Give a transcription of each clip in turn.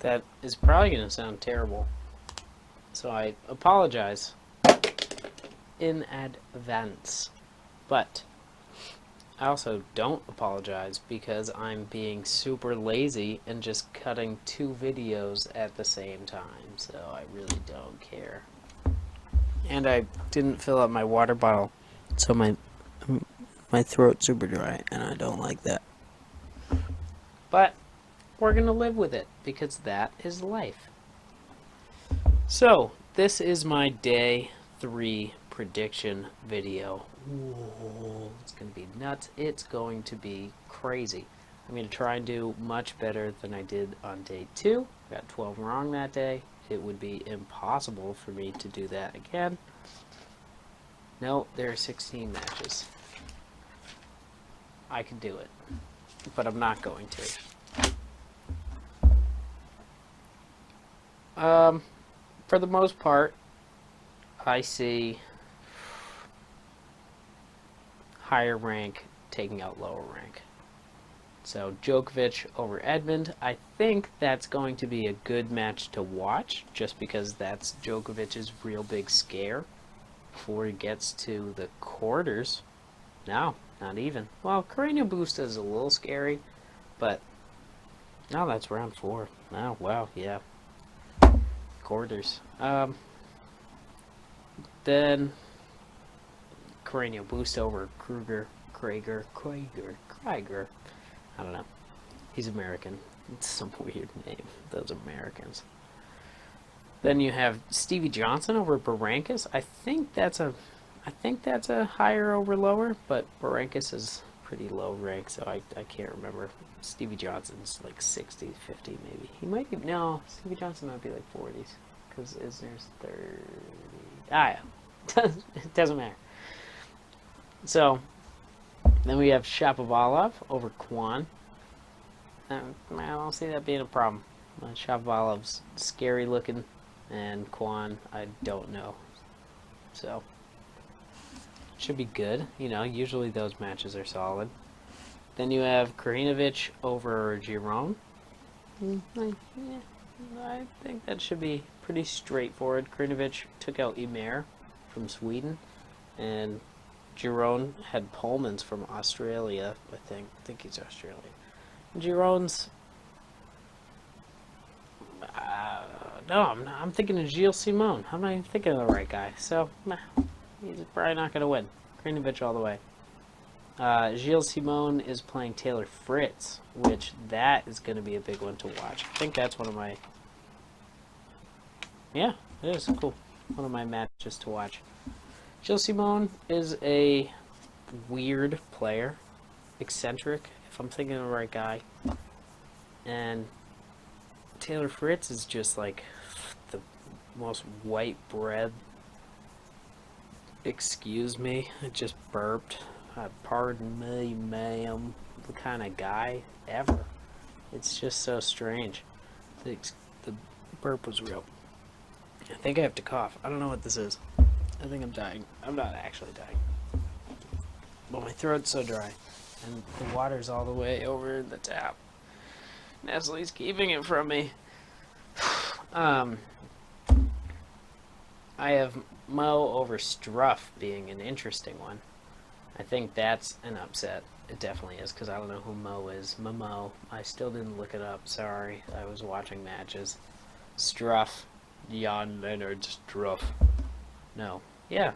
That is probably going to sound terrible. So I apologize in advance. But I also don't apologize because I'm being super lazy and just cutting 2 videos at the same time. So I really don't care. And I didn't fill up my water bottle, so my throat's super dry, and I don't like that. But we're going to live with it because that is life. So, this is my day 3 prediction video. Whoa, it's going to be nuts. It's going to be crazy. I'm going to try and do much better than I did on day 2. I got 12 wrong that day. It would be impossible for me to do that again. No, there are 16 matches. I can do it, but I'm not going to. For the most part, I see higher rank taking out lower rank. So Djokovic over Edmund, I think that's going to be a good match to watch, just because that's Djokovic's real big scare before he gets to the quarters. No, not even. Well, Carreno Busta is a little scary, but no, that's round 4. Oh, wow, yeah. Quarters. Then Carreno Busta over Krieger. I don't know. He's American. It's some weird name. Those Americans. Then you have Stevie Johnson over Berankis. I think that's a higher over lower, but Berankis is pretty low rank, so I can't remember. Stevie Johnson's like 60s, 50 maybe. He might be, no, Stevie Johnson might be like 40s, because Isner's 30. Ah, yeah. It doesn't matter. So, then we have Shapovalov over Kwon. I don't see that being a problem. Shapovalov's scary looking, and Kwon, I don't know. So, should be good. You know, usually those matches are solid. Then you have Krajinovic over Giron. I think that should be pretty straightforward. Krajinovic took out Ymer from Sweden, and Giron had Pullmans from Australia, I think. I think he's Australian. Giron's... no, I'm thinking of Gilles Simon. I'm not even thinking of the right guy. So, he's probably not going to win. Krajinovic all the way. Gilles Simon is playing Taylor Fritz, which that is going to be a big one to watch. I think that's one of my... Yeah, it is cool. One of my matches to watch. Gilles Simon is a weird player. Eccentric, if I'm thinking of the right guy. And Taylor Fritz is just like the most white bread. Excuse me, I just burped. Pardon me, ma'am. The kind of guy ever. It's just so strange. The burp was real. I think I have to cough. I don't know what this is. I think I'm dying. I'm not actually dying. But my throat's so dry. And the water's all the way over the tap. Nestle's keeping it from me. I have Mmoh over Struff being an interesting one. I think that's an upset. It definitely is, because I don't know who Mmoh is. Mmoh. I still didn't look it up. Sorry. I was watching matches. Struff. Jan Leonard Struff. No. Yeah.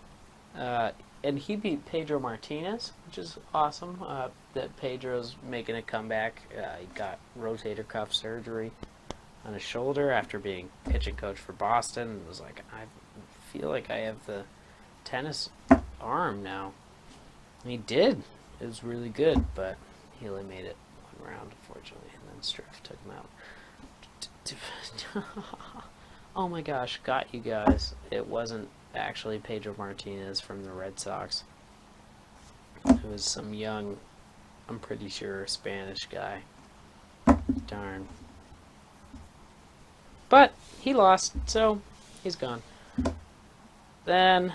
And he beat Pedro Martinez, which is awesome. That Pedro's making a comeback. He got rotator cuff surgery on his shoulder after being pitching coach for Boston. And was like, I feel like I have the tennis arm now. And he did. It was really good, but he only made it 1 round, unfortunately, and then Struff took him out. Oh my gosh, got you guys. It wasn't actually Pedro Martinez from the Red Sox. It was some young, I'm pretty sure, Spanish guy. Darn. But he lost, so he's gone. Then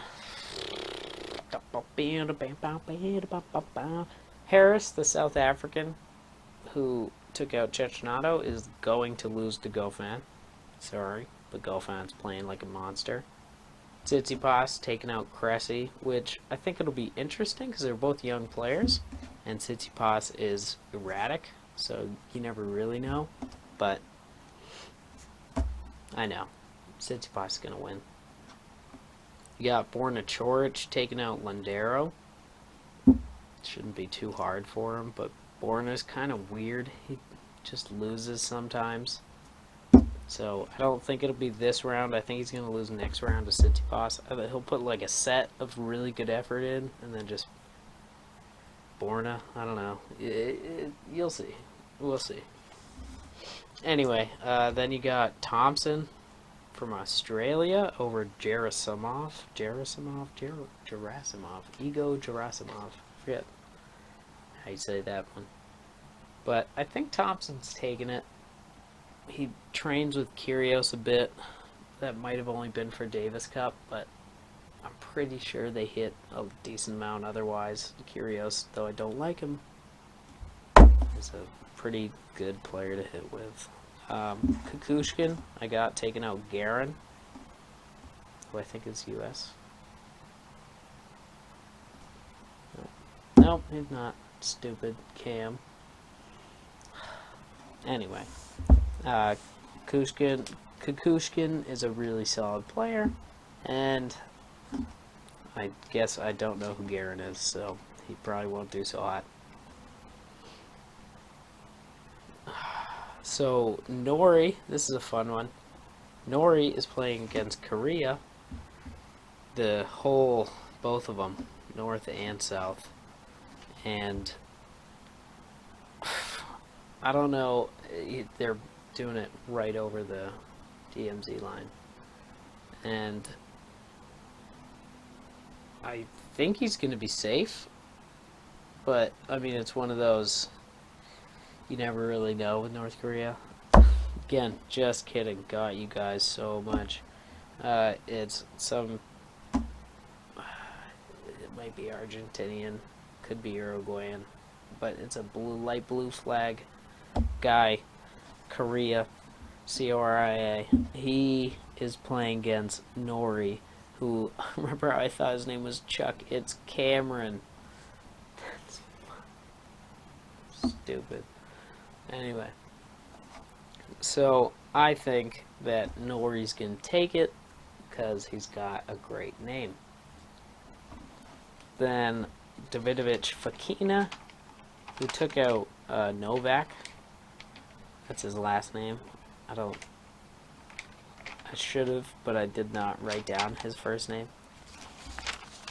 Harris, the South African, who took out Cecchinato, is going to lose to Goffin. Sorry, but Goffin's playing like a monster. Tsitsipas taking out Cressy, which I think it'll be interesting because they're both young players, and Tsitsipas is erratic, so you never really know. But I know Tsitsipas is gonna win. You got Coric taking out Londero. Shouldn't be too hard for him, but Borna's kind of weird. He just loses sometimes. So I don't think it'll be this round. I think he's going to lose next round to Tsitsipas. He'll put like a set of really good effort in, and then just Borna. I don't know. You'll see. We'll see. Anyway, then you got Thompson from Australia over Gerasimov. Igor Gerasimov. Forget how you say that one. But I think Thompson's taking it. He trains with Kyrgios a bit. That might have only been for Davis Cup, but I'm pretty sure they hit a decent amount otherwise. Kyrgios, though I don't like him, is a pretty good player to hit with. Kukushkin, I got taken out Garin, who I think is US. Nope, he's not. Stupid Cam. Anyway. Kukushkin is a really solid player, and I guess I don't know who Garin is, so he probably won't do so hot. So Norrie, this is a fun one. Norrie is playing against Korea. Both of them, north and south, and I don't know. They're doing it right over the DMZ line, and I think he's going to be safe, but I mean, it's one of those you never really know with North Korea. Again, just kidding. Got you guys so much. It's some, it might be Argentinian, could be Uruguayan, but it's a light blue flag guy. Korea, Coria. He is playing against Norrie, who, remember I thought his name was Chuck. It's Cameron. That's stupid. Anyway, so I think that Norrie's going to take it because he's got a great name. Then Davidovich Fokina, who took out Novak. That's his last name. I should have, but I did not write down his first name.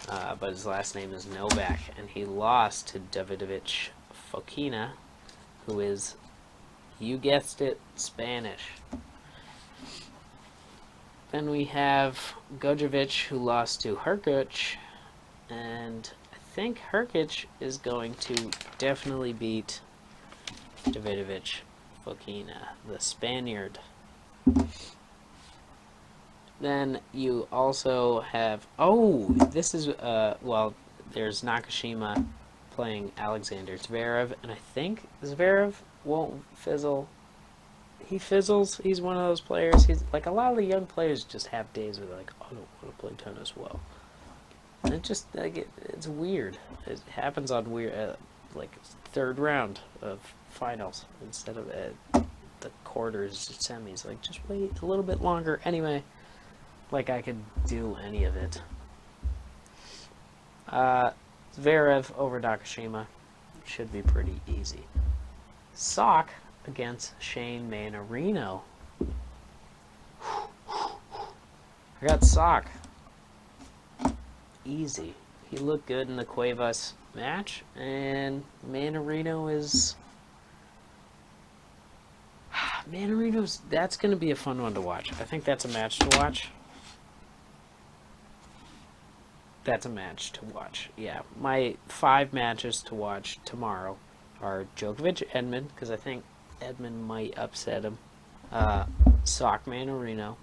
But his last name is Novak, and he lost to Davidovich Fokina, who is, you guessed it, Spanish. Then we have Djokovic, who lost to Hurkacz, and I think Hurkacz is going to definitely beat Davidovich Fokina, the Spaniard. Then you also have, this is, there's Nakashima playing Alexander Zverev, and I think Zverev won't fizzle. He fizzles. He's one of those players. He's like, a lot of the young players just have days where they're like, I don't want to play tennis well. And it just, like, it's weird. It happens on weird, like, third round of finals instead of the quarters, semis. Like, just wait a little bit longer. Anyway, like I could do any of it. Zverev over Nakashima should be pretty easy. Sock against Shane Manarino. I got Sock. Easy. He looked good in the Cuevas match, and Manarino is... that's going to be a fun one to watch. I think that's a match to watch. That's a match to watch. Yeah, my 5 matches to watch tomorrow are Djokovic, Edmund, because I think Edmund might upset him. Sock Manarino,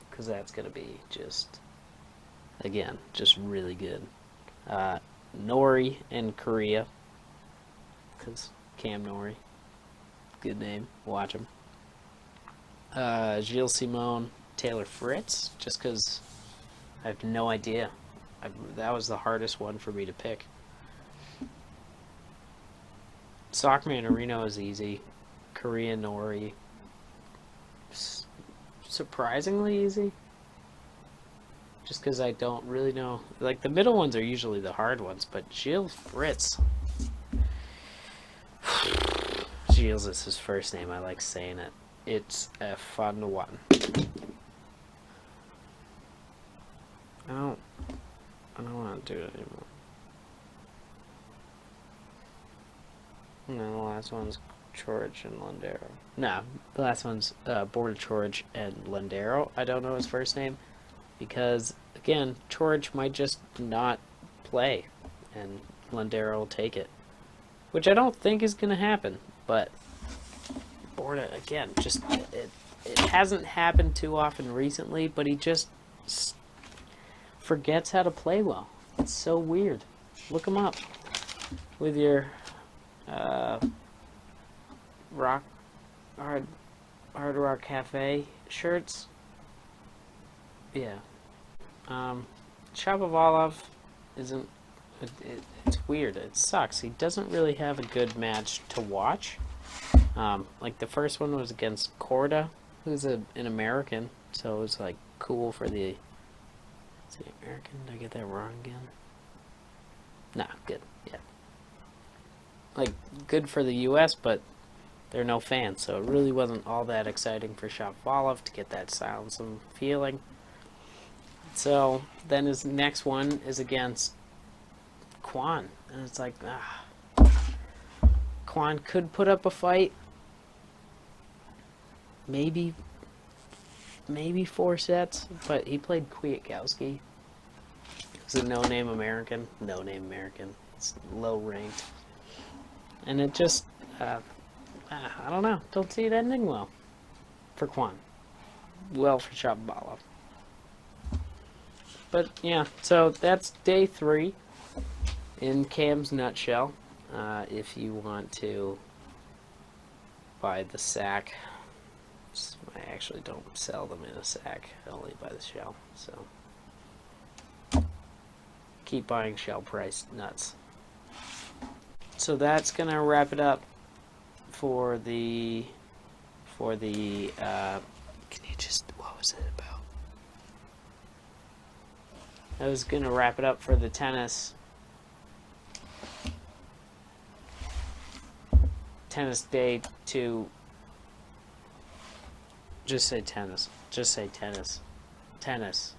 because that's going to be just, again, just really good. Norrie and Korea, because Cam Norrie. Good name. Watch him. Gilles Simon, Taylor Fritz, just because I have no idea. That was the hardest one for me to pick. Sockman Areno is easy. Korean Norrie. Surprisingly easy. Just because I don't really know. Like, the middle ones are usually the hard ones, but Gilles Fritz. Gilles is his first name. I like saying it. It's a fun one. I don't want to do it anymore. No, the last one's Coric and Lundero. No, the last one's Border Coric and Lundero. I don't know his first name because, again, Coric might just not play and Lundero will take it. Which I don't think is going to happen, but Border, again, just it hasn't happened too often recently, but he just forgets how to play well. It's so weird. Look him up with your Hard Rock Cafe shirts. Yeah. Shapovalov isn't. It's weird. It sucks. He doesn't really have a good match to watch. Like the first one was against Korda, who's an American, so it was like cool for the. Is he American? Did I get that wrong again? Nah, good. Yeah. Like good for the U.S., but there are no fans, so it really wasn't all that exciting for Shapovalov to get that silencing feeling. So then his next one is against Kwan, and it's like, Kwan could put up a fight, maybe 4 sets, but he played Kwiatkowski. He's a no-name American. It's low-ranked. And it just, I don't know. Don't see it ending well for Kwan. Well for Shapovalov. But, yeah, so that's day 3 in Cam's nutshell. If you want to buy the sack, I actually don't sell them in a sack. I only buy the shell. So keep buying shell priced nuts. So that's gonna wrap it up for the can you just, what was it about? I was gonna wrap it up for the tennis day 2. Just say tennis. Just say tennis. Tennis.